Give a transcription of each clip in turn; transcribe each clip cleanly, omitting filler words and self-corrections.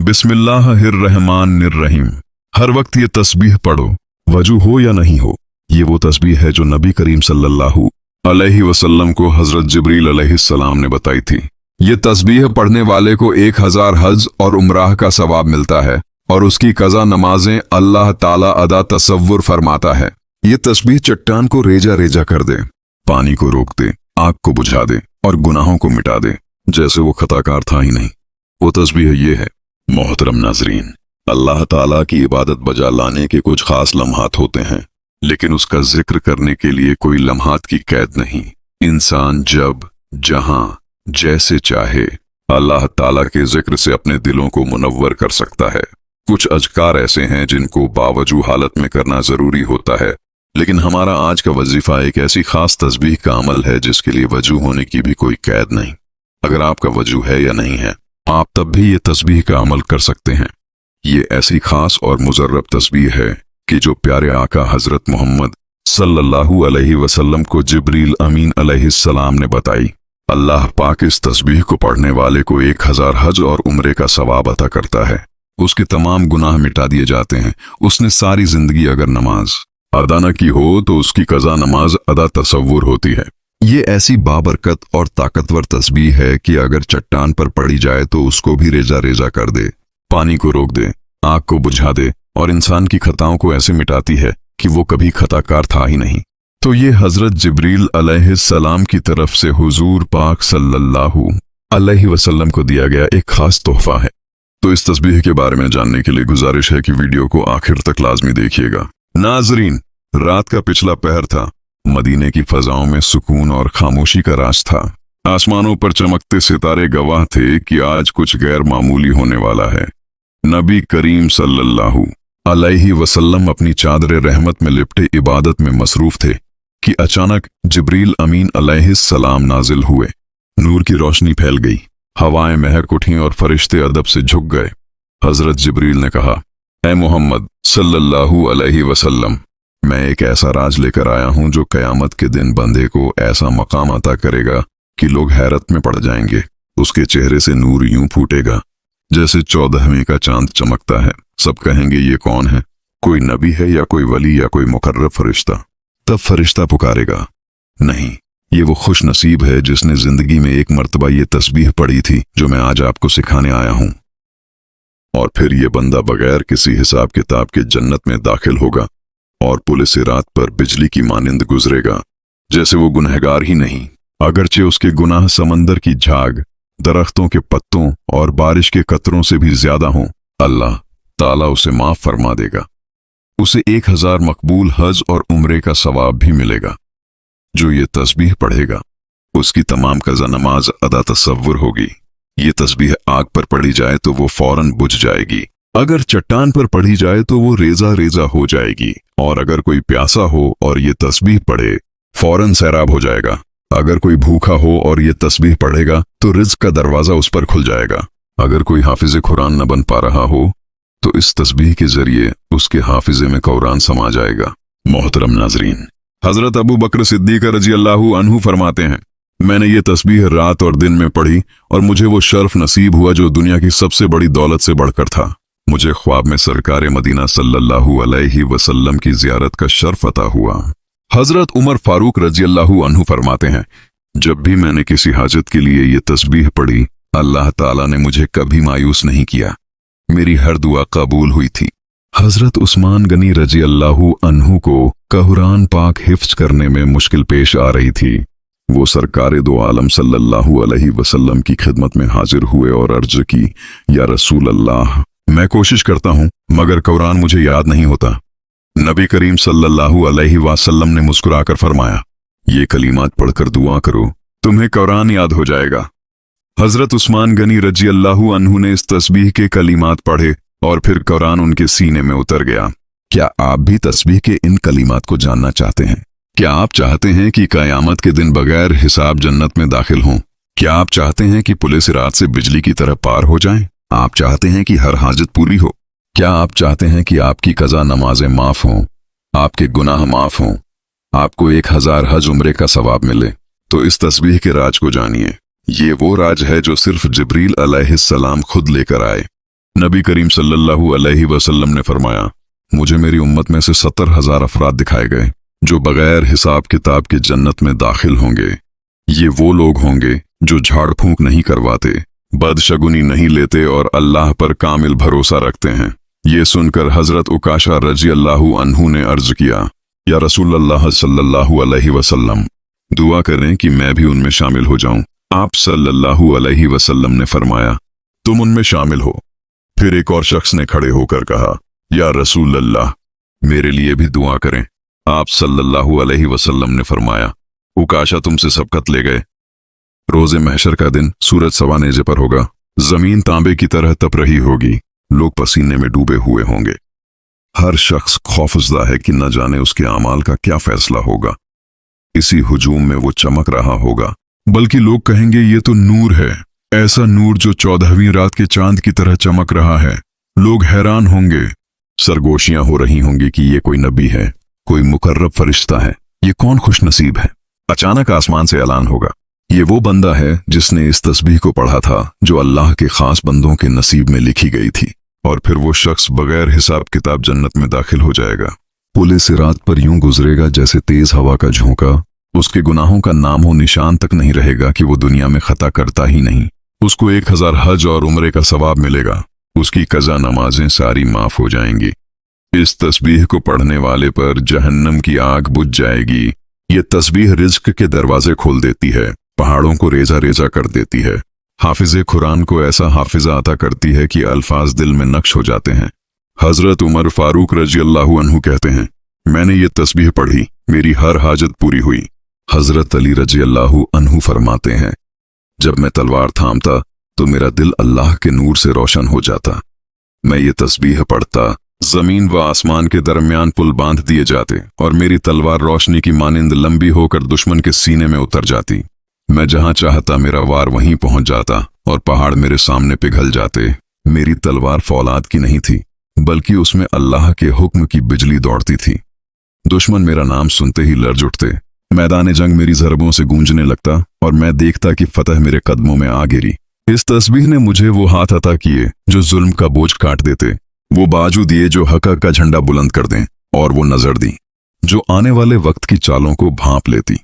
बिस्मिल्लाहिर्रहमानिर्रहीम। हर वक्त ये तस्बीह पढ़ो, वजू हो या नहीं हो। ये वो तस्बीह है जो नबी करीम सल्लल्लाहु अलैहि वसल्लम को हजरत जिब्रील अलैहिस्सलाम ने बताई थी। ये तस्बीह पढ़ने वाले को 1000 हज और उम्राह का सवाब मिलता है और उसकी कज़ा नमाजें अल्लाह ताला अदा तसव्वुर फरमाता है। ये तस्बीह चट्टान को रेजा रेजा कर दे, पानी को रोक दे, आग को बुझा दे और गुनाहों को मिटा दे जैसे वो खताकार था ही नहीं। वो तस्बीह ये है। मोहतरम नाजरीन, अल्लाह ताला की इबादत बजा लाने के कुछ खास लम्हात होते हैं, लेकिन उसका जिक्र करने के लिए कोई लम्हात की कैद नहीं। इंसान जब जहां जैसे चाहे अल्लाह ताला के जिक्र से अपने दिलों को मुनव्वर कर सकता है। कुछ अज़कार ऐसे हैं जिनको बावजूद हालत में करना जरूरी होता है, लेकिन हमारा आज का वजीफा एक ऐसी खास तस्बीह का अमल है जिसके लिए वजू होने की भी कोई कैद नहीं। अगर आपका वजू है या नहीं है, आप तब भी ये तस्बीह का अमल कर सकते हैं। ये ऐसी खास और मुजर्रब तस्बीह है कि जो प्यारे आका हजरत मोहम्मद सल्लल्लाहु अलैहि वसल्लम को जिब्रील अमीन अलैहिस्सलाम ने बताई। अल्लाह पाक इस तस्बीह को पढ़ने वाले को 1000 हज और उम्रे का सवाब अता करता है। उसके तमाम गुनाह मिटा दिए जाते हैं। उसने सारी जिंदगी अगर नमाज अदा न की हो तो उसकी कज़ा नमाज अदा तसव्वुर होती है। ये ऐसी बाबरकत और ताकतवर तस्बीह है कि अगर चट्टान पर पड़ी जाए तो उसको भी रेजा रेजा कर दे, पानी को रोक दे, आग को बुझा दे और इंसान की खताओं को ऐसे मिटाती है कि वो कभी खताकार था ही नहीं। तो ये हजरत जिब्रील अलैहिस्सलाम की तरफ से हुजूर पाक सल्लल्लाहु अलैहि वसल्लम को दिया गया एक खास तोहफा है। तो इस तस्बीह के बारे में जानने के लिए गुजारिश है कि वीडियो को आखिर तक लाजमी देखिएगा। नाजरीन, रात का पिछला पहर था। मदीने की फजाओं में सुकून और खामोशी का राज था। आसमानों पर चमकते सितारे गवाह थे कि आज कुछ गैर मामूली होने वाला है। नबी करीम सल्लल्लाहु अलैहि वसल्लम अपनी चादर रहमत में लिपटे इबादत में मसरूफ थे कि अचानक जिब्रील अमीन अलैहिस्सलाम नाजिल हुए। नूर की रोशनी फैल गई, हवाएं महक उठीं और फरिश्ते अदब से झुक गए। हजरत जिब्रील ने कहा, ऐ मोहम्मद सल्लल्लाहु अलैहि वसल्लम, मैं एक ऐसा राज लेकर आया हूं जो कयामत के दिन बंदे को ऐसा मकाम अता करेगा कि लोग हैरत में पड़ जाएंगे। उसके चेहरे से नूर यूं फूटेगा जैसे 14वें का चांद चमकता है। सब कहेंगे, ये कौन है? कोई नबी है या कोई वली या कोई मुकर्रब फरिश्ता? तब फरिश्ता पुकारेगा, नहीं, ये वो खुश नसीब है जिसने जिंदगी में एक मर्तबा ये तस्बीह पढ़ी थी जो मैं आज आपको सिखाने आया हूं। और फिर ये बंदा बगैर किसी हिसाब किताब के जन्नत में दाखिल होगा और पुलिस सिरात पर बिजली की मानिंद गुजरेगा जैसे वो गुनहगार ही नहीं, अगरचे उसके गुनाह समंदर की झाग, दरख्तों के पत्तों और बारिश के कतरों से भी ज्यादा हों। अल्लाह ताला उसे माफ फरमा देगा। उसे 1000 मकबूल हज और उम्रे का सवाब भी मिलेगा। जो ये तस्बीह पढ़ेगा उसकी तमाम कज़ा नमाज अदा तसव्वुर होगी। ये तस्बीह आग पर पढ़ी जाए तो वो फौरन बुझ जाएगी, अगर चट्टान पर पढ़ी जाए तो वो रेजा रेजा हो जाएगी, और अगर कोई प्यासा हो और ये तस्बीह पढ़े फौरन सैराब हो जाएगा। अगर कोई भूखा हो और ये तस्बीह पढ़ेगा तो रिज़्क़ का दरवाजा उस पर खुल जाएगा। अगर कोई हाफिज़े कुरान न बन पा रहा हो तो इस तस्बीह के जरिए उसके हाफिजे में कुरान समा जाएगा। मोहतरम नाजरीन, हजरत अबू बकर सिद्दीक़ रज़ियल्लाहु अन्हु फरमाते हैं, मैंने ये तस्बीह रात और दिन में पढ़ी और मुझे वो शर्फ नसीब हुआ जो दुनिया की सबसे बड़ी दौलत से बढ़कर था। मुझे ख्वाब में सरकार मदीना सल्लल्लाहु अलैहि वसल्लम की ज़ियारत का शर्फ अता हुआ। हजरत उमर फारूक रज़ियल्लाहु अन्हु फरमाते हैं, जब भी मैंने किसी हाजत के लिए ये तस्बीह पढ़ी, अल्लाह ताला ने मुझे कभी मायूस नहीं किया। मेरी हर दुआ कबूल हुई थी। हजरत उस्मान गनी रज़ियल्लाहु अन्हु को कुरान पाक हिफ्ज करने में मुश्किल पेश आ रही थी। वो सरकार दो आलम सल्लल्लाहु अलैहि वसल्लम की खिदमत में हाजिर हुए और अर्ज की, या रसूल अल्लाह, मैं कोशिश करता हूं मगर कुरान मुझे याद नहीं होता। नबी करीम सल्लल्लाहु अलैहि वसल्लम ने मुस्कुराकर फरमाया, ये कलीमात पढ़कर दुआ करो, तुम्हें कुरान याद हो जाएगा। हजरत उस्मान गनी रज़ियल्लाहु अन्हु ने इस तस्बीह के कलीमात पढ़े और फिर कुरान उनके सीने में उतर गया। क्या आप भी तस्बीह के इन कलीमात को जानना चाहते हैं? क्या आप चाहते हैं कि कयामत के दिन बगैर हिसाब जन्नत में दाखिल हों? क्या आप चाहते हैं कि पुलिस रात से बिजली की तरह पार हो जाएं? आप चाहते हैं कि हर हाजत पूरी हो? क्या आप चाहते हैं कि आपकी कज़ा नमाजें माफ हों, आपके गुनाह माफ हों, आपको 1000 हज उम्रे का सवाब मिले? तो इस तस्बीह के राज को जानिए। ये वो राज है जो सिर्फ जिब्रील अलैहिस्सलाम खुद लेकर आए। नबी करीम सल्लल्लाहु अलैहि वसल्लम ने फरमाया, मुझे मेरी उम्मत में से 70,000 अफराद दिखाए गए जो बगैर हिसाब किताब के जन्नत में दाखिल होंगे। ये वो लोग होंगे जो झाड़ फूंक नहीं करवाते, बदशगुनी नहीं लेते और अल्लाह पर कामिल भरोसा रखते हैं। ये सुनकर हजरत उकाशा रजी अल्लाहु अन्हु ने अर्ज किया, या रसूल अल्लाह सल्लल्लाहु अलैहि वसल्लम, दुआ करें कि मैं भी उनमें शामिल हो जाऊं। आप सल्लल्लाहु अलैहि वसल्लम ने फरमाया, तुम उनमें शामिल हो। फिर एक और शख्स ने खड़े होकर कहा, या रसूल अल्लाह, मेरे लिए भी दुआ करें। आप सल्लल्लाहु अलैहि वसल्लम ने फरमाया, उकाशा तुमसे सबकत ले गए। रोजे महशर का दिन सूरज सवा नेजे पर होगा, जमीन तांबे की तरह तप रही होगी, लोग पसीने में डूबे हुए होंगे। हर शख्स खौफजदा है कि न जाने उसके अमाल का क्या फैसला होगा। इसी हुजूम में वो चमक रहा होगा, बल्कि लोग कहेंगे ये तो नूर है, ऐसा नूर जो 14वीं रात के चांद की तरह चमक रहा है। लोग हैरान होंगे, सरगोशियां हो रही होंगी कि ये कोई नबी है, कोई मुकर्रब फरिश्ता है, ये कौन खुश नसीब है। अचानक आसमान से ऐलान होगा, ये वो बंदा है जिसने इस तस्बीह को पढ़ा था जो अल्लाह के खास बंदों के नसीब में लिखी गई थी। और फिर वो शख्स बगैर हिसाब किताब जन्नत में दाखिल हो जाएगा। पुलिस सिरात पर यूं गुजरेगा जैसे तेज हवा का झोंका। उसके गुनाहों का नामो निशान तक नहीं रहेगा कि वो दुनिया में खता करता ही नहीं। उसको 1000 हज और उम्रे का सवाब मिलेगा। उसकी कज़ा नमाजें सारी माफ हो जाएंगी। इस तस्बीह को पढ़ने वाले पर जहन्नम की आग बुझ जाएगी। ये तस्बीह रिज्क के दरवाजे खोल देती है, पहाड़ों को रेजा रेजा कर देती है। हाफिज़े कुरान को ऐसा हाफिजा अता करती है कि अल्फाज दिल में नक्श हो जाते हैं। हजरत उमर फारूक रजी अल्लाहु अन्हु कहते हैं, मैंने ये तस्बीह पढ़ी, मेरी हर हाजत पूरी हुई। हजरत अली रजी अल्लाहु अन्हु फरमाते हैं, जब मैं तलवार थामता तो मेरा दिल अल्लाह के नूर से रोशन हो जाता। मैं ये तस्बीह पढ़ता, जमीन व आसमान के दरमियान पुल बांध दिए जाते और मेरी तलवार रोशनी की मानिंद लंबी होकर दुश्मन के सीने में उतर जाती। मैं जहां चाहता मेरा वार वहीं पहुंच जाता और पहाड़ मेरे सामने पिघल जाते। मेरी तलवार फौलाद की नहीं थी, बल्कि उसमें अल्लाह के हुक्म की बिजली दौड़ती थी। दुश्मन मेरा नाम सुनते ही लर्ज उठते। मैदान जंग मेरी ज़रबों से गूंजने लगता और मैं देखता कि फतह मेरे कदमों में आ गिरी। इस तस्बीह ने मुझे वो हाथ अता किए जो जुल्म का बोझ काट देते, वो बाजू दिए जो हक का झंडा बुलंद कर दें, और वो नजर दी जो आने वाले वक्त की चालों को भांप लेती।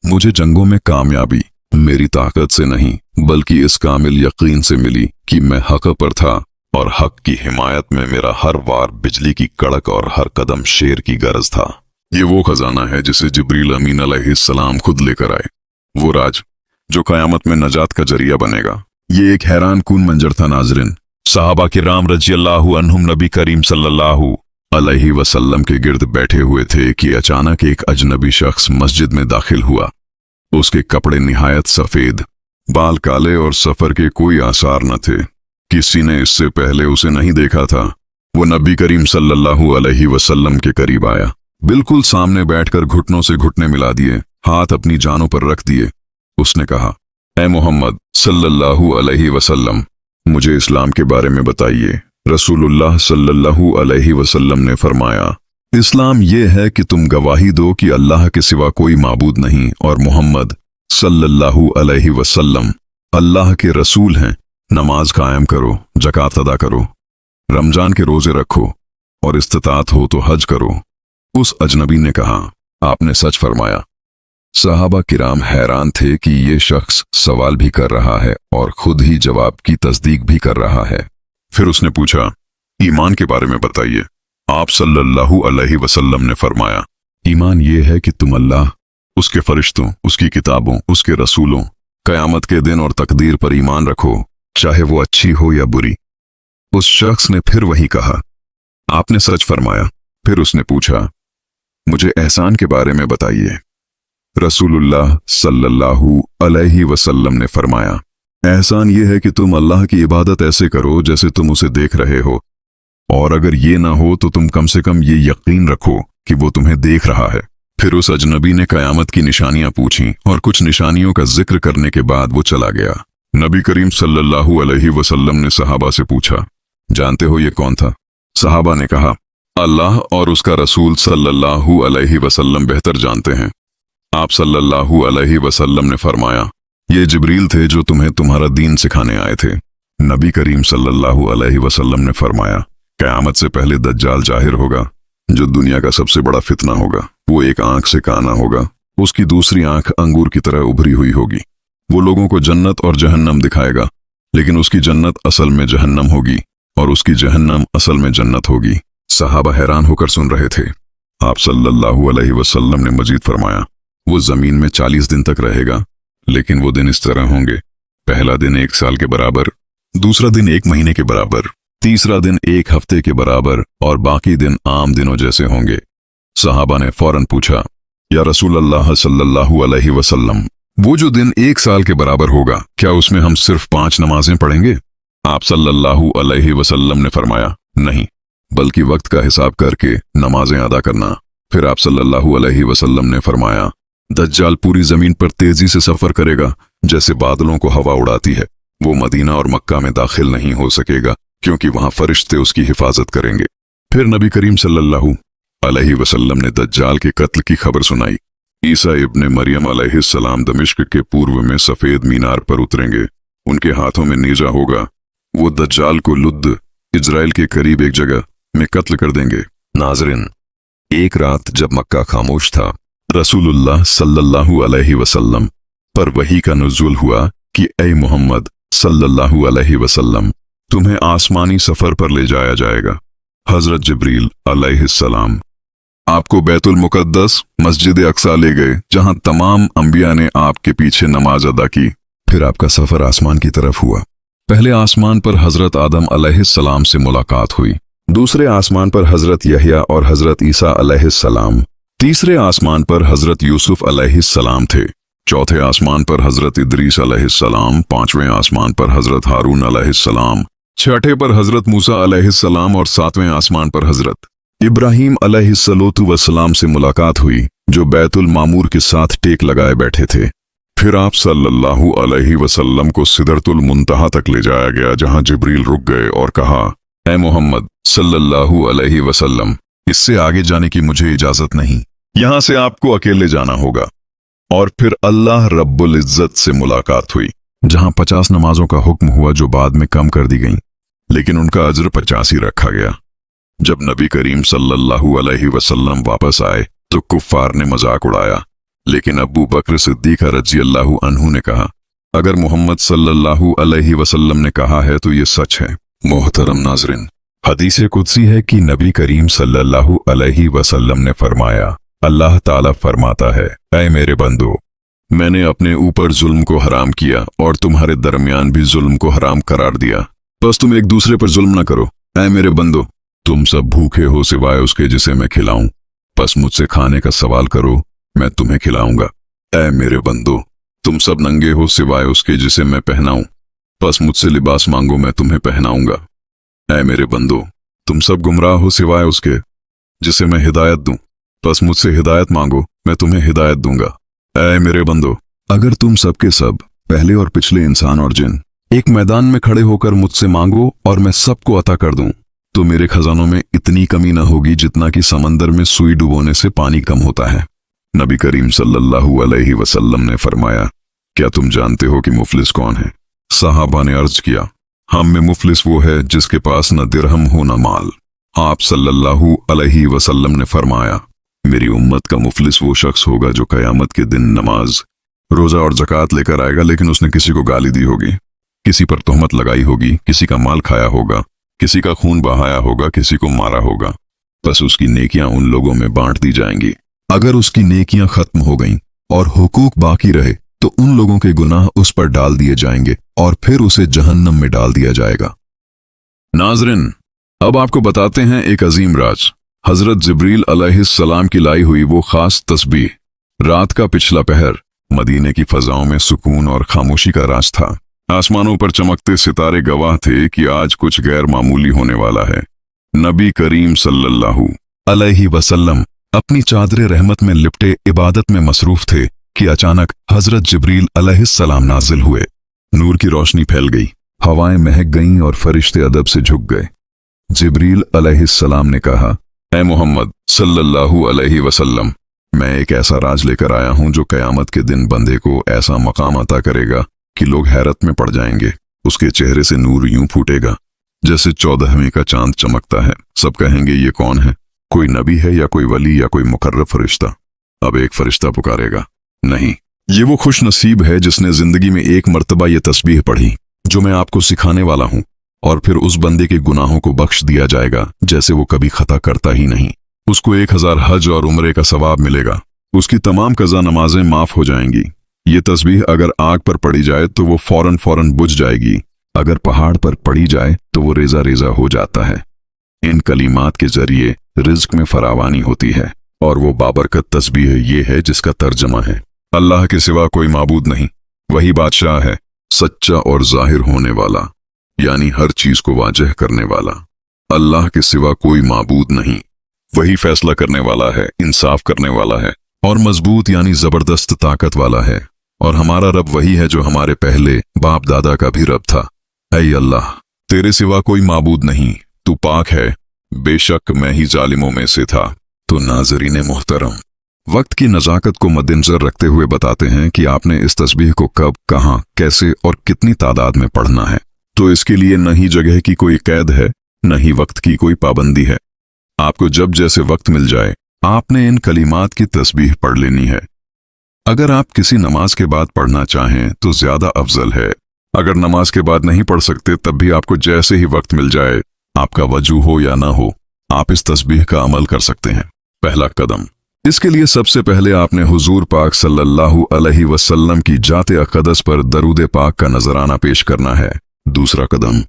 मुझे जंगों में कामयाबी मेरी ताकत से नहीं, बल्कि इस कामिल यकीन से मिली कि मैं हक पर था और हक की हिमायत में मेरा हर वार बिजली की कड़क और हर कदम शेर की गरज था। ये वो खजाना है जिसे जिब्रील अमीन अलैहिस्सलाम खुद लेकर आए, वो राज जो कयामत में नजात का जरिया बनेगा। ये एक हैरान कून मंजर था नाज़रीन। सहाबा किराम रजी अल्लाहु अन्हुम नबी करीम सल्लल्लाहु अलैहि वसल्लम के गिर्द बैठे हुए थे कि अचानक एक अजनबी शख्स मस्जिद में दाखिल हुआ। उसके कपड़े निहायत सफेद, बाल काले और सफर के कोई आसार न थे। किसी ने इससे पहले उसे नहीं देखा था। वो नबी करीम सल्लल्लाहु अलैहि वसल्लम के करीब आया, बिल्कुल सामने बैठकर घुटनों से घुटने मिला दिए, हाथ अपनी जानों पर रख दिए। उसने कहा, ऐ मोहम्मद सल्लल्लाहु अलैहि वसल्लम, मुझे इस्लाम के बारे में बताइए। रसूलुल्लाह सल्लल्लाहु अलैहि वसल्लम ने फरमाया, इस्लाम ये है कि तुम गवाही दो कि अल्लाह के सिवा कोई माबूद नहीं और मोहम्मद सल्लल्लाहु अलैहि वसल्लम अल्लाह के रसूल हैं। नमाज कायम करो, ज़कात अदा करो, रमजान के रोजे रखो और इस्तिताअत हो तो हज करो। उस अजनबी ने कहा, आपने सच फरमाया। सहाबा किराम हैरान थे कि ये शख्स सवाल भी कर रहा है और खुद ही जवाब की तस्दीक भी कर रहा है। फिर उसने पूछा, ईमान के बारे में बताइए। आप सल्लल्लाहु अलैहि वसल्लम ने फरमाया, ईमान ये है कि तुम अल्लाह, उसके फरिश्तों, उसकी किताबों, उसके रसूलों, कयामत के दिन और तकदीर पर ईमान रखो, चाहे वो अच्छी हो या बुरी। उस शख्स ने फिर वही कहा, आपने सच फरमाया। फिर उसने पूछा, मुझे एहसान के बारे में बताइए। रसूलुल्लाह सल्लल्लाहु अलैहि वसल्लम ने फरमाया, एहसान ये है कि तुम अल्लाह की इबादत ऐसे करो जैसे तुम उसे देख रहे हो, और अगर ये ना हो तो तुम कम से कम ये यकीन रखो कि वो तुम्हें देख रहा है। फिर उस अजनबी ने कयामत की निशानियां पूछीं और कुछ निशानियों का जिक्र करने के बाद वो चला गया। नबी करीम सल्लल्लाहु अलैहि वसल्लम ने सहाबा से पूछा, जानते हो ये कौन था? सहाबा ने कहा, अल्लाह और उसका रसूल सल्लल्लाहु अलैहि वसल्लम बेहतर जानते हैं। आप सल्लल्लाहु अलैहि वसल्लम ने फरमाया, ये जिब्रील थे जो तुम्हें तुम्हारा दीन सिखाने आए थे। नबी करीम सल्लल्लाहु अलैहि वसल्लम ने फरमाया, क़यामत से पहले दज्जाल जाहिर होगा, जो दुनिया का सबसे बड़ा फितना होगा। वो एक आंख से काना होगा, उसकी दूसरी आंख अंगूर की तरह उभरी हुई होगी। वो लोगों को जन्नत और जहन्नम दिखाएगा, लेकिन उसकी जन्नत असल में जहन्नम होगी और उसकी जहन्नम असल में जन्नत होगी। सहाबा हैरान होकर सुन रहे थे। आप सल्लल्लाहु अलैहि वसल्लम ने मजीद फरमाया, वो जमीन में 40 दिन तक रहेगा, लेकिन वो दिन इस तरह होंगे, पहला दिन 1 साल के बराबर, दूसरा दिन 1 महीने के बराबर, तीसरा दिन 1 हफ्ते के बराबर और बाकी दिन आम दिनों जैसे होंगे। सहाबा ने फौरन पूछा, या रसूल अल्लाह सल्लल्लाहु अलैहि वसल्लम, वो जो दिन 1 साल के बराबर होगा, क्या उसमें हम सिर्फ 5 नमाजें पढ़ेंगे? आप सल्लल्लाहु अलैहि वसल्लम ने फरमाया, नहीं, बल्कि वक्त का हिसाब करके नमाजें अदा करना। फिर आप सल्लल्लाहु अलैहि वसल्लम ने फरमाया, दज्जाल पूरी जमीन पर तेजी से सफर करेगा, जैसे बादलों को हवा उड़ाती है। वो मदीना और मक्का में दाखिल नहीं हो सकेगा, क्योंकि वहां फरिश्ते उसकी हिफाजत करेंगे। फिर नबी करीम सल्लल्लाहु अलैहि वसल्लम ने दज्जाल के कत्ल की खबर सुनाई। ईसा इब्ने मरियम अलैहिस्सलाम दमिश्क के पूर्व में सफेद मीनार पर उतरेंगे, उनके हाथों में नेजा होगा। वो दज्जाल को लुद्द, इजराइल के करीब एक जगह में कत्ल कर देंगे। नाज़रीन, एक रात जब मक्का खामोश था, रसूलुल्लाह सल्लल्लाहु अलैहि वसल्लम पर वही का नुज़ूल हुआ कि ऐ मोहम्मद सल्लल्लाहु अलैहि वसल्लम, तुम्हें आसमानी सफर पर ले जाया जाएगा। हजरत जिब्रील अलैहिस्सलाम आपको बैतुल मुकद्दस मस्जिद अक्सा ले गए, जहां तमाम अंबिया ने आपके पीछे नमाज अदा की। फिर आपका सफर आसमान की तरफ हुआ। पहले आसमान पर हजरत आदम अलैहिस्सलाम से मुलाकात हुई, दूसरे आसमान पर हजरत यहया और हजरत ईसा अलैहिस्सलाम, तीसरे आसमान पर हजरत यूसुफ अलैहिस्सलाम थे, चौथे आसमान पर हजरत इदरीस अलैहिस्सलाम, पांचवें आसमान पर हजरत हारून अलैहिस्सलाम, छठे पर हजरत मूसा अलैहिस्सलाम और सातवें आसमान पर हजरत इब्राहीम अलैहिस्सलातु वस्सलाम से मुलाकात हुई, जो बैतुल मामूर के साथ टेक लगाए बैठे थे। फिर आप सल्लल्लाहु अलैहि वसल्लम को सिदरतुल मुंतहा तक ले जाया गया, जहां जिब्रील रुक गए और कहा, ऐ मोहम्मद सल्लल्लाहु अलैहि वसल्लम, इससे आगे जाने की मुझे इजाजत नहीं, यहां से आपको अकेले जाना होगा। और फिर अल्लाह रब्बुल इज्जत से मुलाकात हुई, जहां 50 नमाजों का हुक्म हुआ, जो बाद में कम कर दी गईं, लेकिन उनका अज्र 50 ही रखा गया। जब नबी करीम सल्लल्लाहु अलैहि वसल्लम वापस आए तो कुफ्फार ने मजाक उड़ाया, लेकिन अबू बकर सिद्दीक रज़ियल्लाहु अन्हु ने कहा, अगर मोहम्मद सल्लल्लाहु अलैहि वसल्लम ने कहा है तो ये सच है। मोहतरम नाज़रीन, हदीस कुदसी है कि नबी करीम सल्लल्लाहु अलैहि वसल्लम ने फरमाया, अल्लाह ताला फरमाता है, ऐ मेरे बंदो, मैंने अपने ऊपर जुल्म को हराम किया और तुम्हारे दरमियान भी जुल्म को हराम करार दिया, बस तुम एक दूसरे पर जुल्म न करो। ऐ मेरे बंदो, तुम सब भूखे हो सिवाय उसके जिसे मैं खिलाऊं, बस मुझसे खाने का सवाल करो, मैं तुम्हें खिलाऊंगा। ऐ मेरे बंदो, तुम सब नंगे हो सिवाय उसके जिसे मैं पहनाऊं, बस मुझसे लिबास मांगो, मैं तुम्हें पहनाऊंगा। ऐ मेरे बंदो, तुम सब गुमराह हो सिवाय उसके जिसे मैं हिदायत दूं, बस मुझसे हिदायत मांगो, मैं तुम्हें हिदायत दूंगा। ऐ मेरे बंदो, अगर तुम सब के सब, पहले और पिछले इंसान और जिन, एक मैदान में खड़े होकर मुझसे मांगो और मैं सबको अता कर दूं, तो मेरे खजानों में इतनी कमी न होगी जितना कि समंदर में सुई डुबोने से पानी कम होता है। नबी करीम सल्लल्लाहु अलैहि वसल्लम ने फरमाया, क्या तुम जानते हो कि मुफलिस कौन है? सहाबा ने अर्ज किया, हम में मुफलिस वो है जिसके पास न दिरहम हो न माल। आप सल्लल्लाहु अलैहि वसल्लम ने फरमाया, मेरी उम्मत का मुफलिस वो शख्स होगा जो कयामत के दिन नमाज, रोजा और ज़कात लेकर आएगा, लेकिन उसने किसी को गाली दी होगी, किसी पर तोहमत लगाई होगी, किसी का माल खाया होगा, किसी का खून बहाया होगा, किसी को मारा होगा, बस उसकी नेकियां उन लोगों में बांट दी जाएंगी। अगर उसकी नेकियां खत्म हो गईं और हुकूक बाकी रहे तो उन लोगों के गुनाह उस पर डाल दिए जाएंगे और फिर उसे जहन्नम में डाल दिया जाएगा। नाज़रीन, अब आपको बताते हैं एक अजीम राज। हजरत जिब्रील अलैहिस्सलाम की लाई हुई वो खास तस्बीह। रात का पिछला पहर मदीने की फजाओं में सुकून और खामोशी का राज था। आसमानों पर चमकते सितारे गवाह थे कि आज कुछ गैर मामूली होने वाला है। नबी करीम सल्लल्लाहु अलैहि वसल्लम अपनी चादरे रहमत में लिपटे इबादत में मसरूफ थे कि अचानक हजरत जिब्रील अलैहिस्सलाम नाजिल हुए। नूर की रोशनी फैल गई, हवाएं महक गईं और फरिश्ते अदब से झुक गए। जिब्रील अलैहिस्सलाम ने कहा, ऐ मोहम्मद सल्लल्लाहु अलैहि वसल्लम, मैं एक ऐसा राज लेकर आया हूं जो कयामत के दिन बंदे को ऐसा मकाम अता करेगा कि लोग हैरत में पड़ जाएंगे। उसके चेहरे से नूर यूं फूटेगा जैसे 14वीं का चांद चमकता है। सब कहेंगे ये कौन है, कोई नबी है या कोई वली या कोई मुकर्रब फरिश्ता। अब एक फरिश्ता पुकारेगा, नहीं, ये वो खुश नसीब है जिसने जिंदगी में एक मर्तबा ये तस्बीह पढ़ी जो मैं आपको सिखाने वाला हूं, और फिर उस बंदे के गुनाहों को बख्श दिया जाएगा जैसे वो कभी खता करता ही नहीं। उसको 1000 हज और उम्रे का सवाब मिलेगा। उसकी तमाम कज़ा नमाजें माफ हो जाएंगी। ये तस्बीह अगर आग पर पड़ी जाए तो वो फौरन बुझ जाएगी, अगर पहाड़ पर पड़ी जाए तो वो रेजा रेजा हो जाता है। इन कलीमात के जरिए रिज्क में फरावानी होती है, और वो बाबरकत तस्बीह ये है जिसका तर्जमा है, अल्लाह के सिवा कोई माबूद नहीं, वही बादशाह है, सच्चा और जाहिर होने वाला, यानी हर चीज को वाजह करने वाला। अल्लाह के सिवा कोई माबूद नहीं, वही फैसला करने वाला है, इंसाफ करने वाला है, और मजबूत यानी जबरदस्त ताकत वाला है। और हमारा रब वही है जो हमारे पहले बाप दादा का भी रब था। ऐ अल्लाह, तेरे सिवा कोई माबूद नहीं, तू पाक है, बेशक मैं ही जालिमों में से था। तो नाज़रीन मोहतरम, वक्त की नज़ाकत को मद्देनजर रखते हुए बताते हैं कि आपने इस तस्बीह को कब, कहां, कैसे और कितनी तादाद में पढ़ना है। तो इसके लिए न ही जगह की कोई कैद है, न ही वक्त की कोई पाबंदी है। आपको जब जैसे वक्त मिल जाए आपने इन कलीमात की तस्बीह पढ़ लेनी है। अगर आप किसी नमाज के बाद पढ़ना चाहें तो ज्यादा अफजल है। अगर नमाज के बाद नहीं पढ़ सकते तब भी आपको जैसे ही वक्त मिल जाए, आपका वजू हो या ना हो, आप इस तस्बीह का अमल कर सकते हैं। पहला कदम, इसके लिए सबसे पहले आपने हुजूर पाक सल्लल्लाहु अलैहि वसल्लम की जाते अक़दस पर दरूद पाक का नजराना पेश करना है। दूसरा कदम,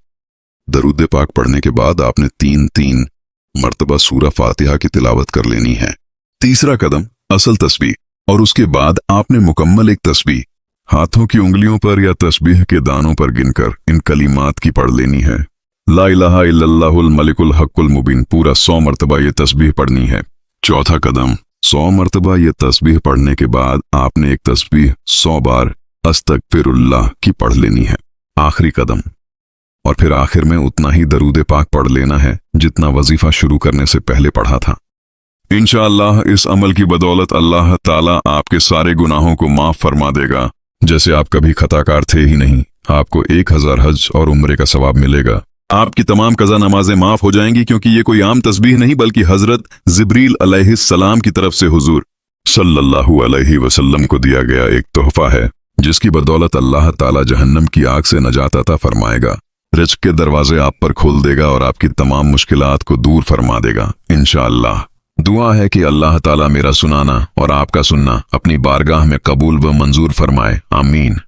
दरूद पाक पढ़ने के बाद आपने 3 मर्तबा सूरा फातिहा की तिलावत कर लेनी है। तीसरा कदम, असल तस्बीह, और उसके बाद आपने मुकम्मल एक तस्बीह हाथों की उंगलियों पर या तस्बीह के दानों पर गिनकर इन कलीमात की पढ़ लेनी है। ला इलाहा इल्लल्लाहुल मलिकुल हक्कुल मुबीन पूरा 100 मर्तबा ये तस्बीह पढ़नी है। चौथा कदम, 100 मर्तबा ये तस्बीह पढ़ने के बाद आपने एक तस्बीह 100 बार अस्तगफिरुल्लाह की पढ़ लेनी है। आखिरी कदम, और फिर आखिर में उतना ही दरूद पाक पढ़ लेना है जितना वजीफा शुरू करने से पहले पढ़ा था। इंशाअल्लाह इस अमल की बदौलत अल्लाह ताला आपके सारे गुनाहों को माफ फरमा देगा, जैसे आप कभी खताकार थे ही नहीं। आपको 1000 हज और उम्रे का सवाब मिलेगा। आपकी तमाम कज़ा नमाजें माफ हो जाएंगी, क्योंकि ये कोई आम तस्बीह नहीं बल्कि हजरत जिब्रील अलैहिस्सलाम की तरफ से हुजूर सल्लल्लाहु अलैहि वसल्लम को दिया गया एक तोहफा है, जिसकी बदौलत अल्लाह ताला जहन्नम की आग से नजात अता फरमाएगा, रिज़्क़ के दरवाजे आप पर खोल देगा और आपकी तमाम मुश्किलात को दूर फरमा देगा इंशाअल्लाह। दुआ है कि अल्लाह ताला मेरा सुनाना और आपका सुनना अपनी बारगाह में कबूल व मंजूर फरमाए, आमीन।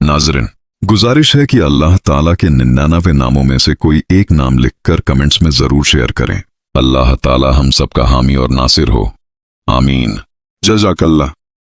नाज़रीन, गुजारिश है कि अल्लाह ताला के 99 नामों में से कोई एक नाम लिखकर कमेंट्स में जरूर शेयर करें। अल्लाह ताला हम सबका हामी और नासिर हो, आमीन। जज़ाकल्लाह।